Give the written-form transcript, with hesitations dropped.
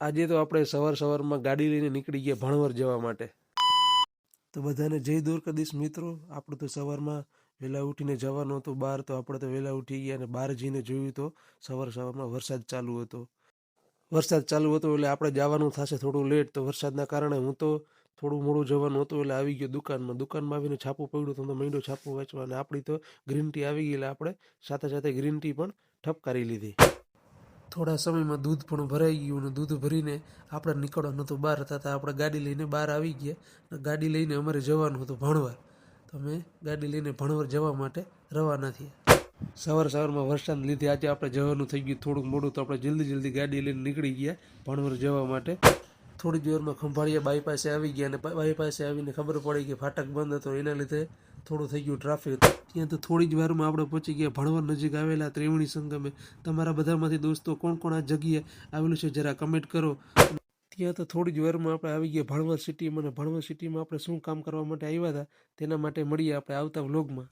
આજે તો આપણે સવારમાં ગાડી લઈને નીકળી ગયા ભણવર જવા માટે। તો બધાને જય દ્વારકાધીશ મિત્રો। આપણે તો સવારમાં વહેલા ઉઠીને જવાનું હતું બહાર, તો આપણે તો વહેલા ઉઠી ગયા અને બહાર જઈને જોયું તો સવારમાં વરસાદ ચાલુ હતો। વરસાદ ચાલુ હતો એટલે આપણે જવાનું થશે થોડું લેટ, તો વરસાદના કારણે હું તો થોડું મોડું જવાનું હતું એટલે આવી ગયો દુકાનમાં આવીને છાપું પડ્યું તો માંડ્યો છાપું વાંચવા, અને આપણી તો ગ્રીન ટી આવી ગઈ એટલે આપણે સાથે સાથે ગ્રીન ટી પણ ઠપકારી લીધી। થોડા સમયમાં દૂધ પણ ભરાઈ ગયું અને દૂધ ભરીને આપણે નીકળવાનું હતું બહાર, થતાં આપણે ગાડી લઈને બહાર આવી ગયા। ગાડી લઈને અમારે જવાનું હતું ભણવાર, તો અમે ગાડી લઈને ભણવાર જવા માટે રવાના થયા। સવારમાં વરસાદને લીધે આજે આપણે જવાનું થઈ ગયું થોડુંક મોડું, તો આપણે જલ્દી ગાડી લઈને નીકળી ગયા ભણવાર જવા માટે। થોડી દેરમાં ખંભાળિયા બાયપાસે આવી ગયા અને બાયપાસે આવીને ખબર પડી કે ફાટક બંધ હતો, એના લીધે થોડું થઈ ગયું ટ્રાફિક। ત્યાં તો થોડી જ વારમાં આપણે પહોંચી ગયા ભણવર નજીક આવેલા ત્રિવેણી સંગમે। તમારા બધામાંથી દોસ્તો કોણ આ જગ્યાએ આવેલું છે જરા કમેન્ટ કરો। ત્યાં તો થોડી જ વારમાં આપણે આવી ગયા ભણવર સિટીમાં, અને ભણવર સિટીમાં આપણે શું કામ કરવા માટે આવ્યા હતા તેના માટે મળીએ આપણે આવતા વ્લોગમાં।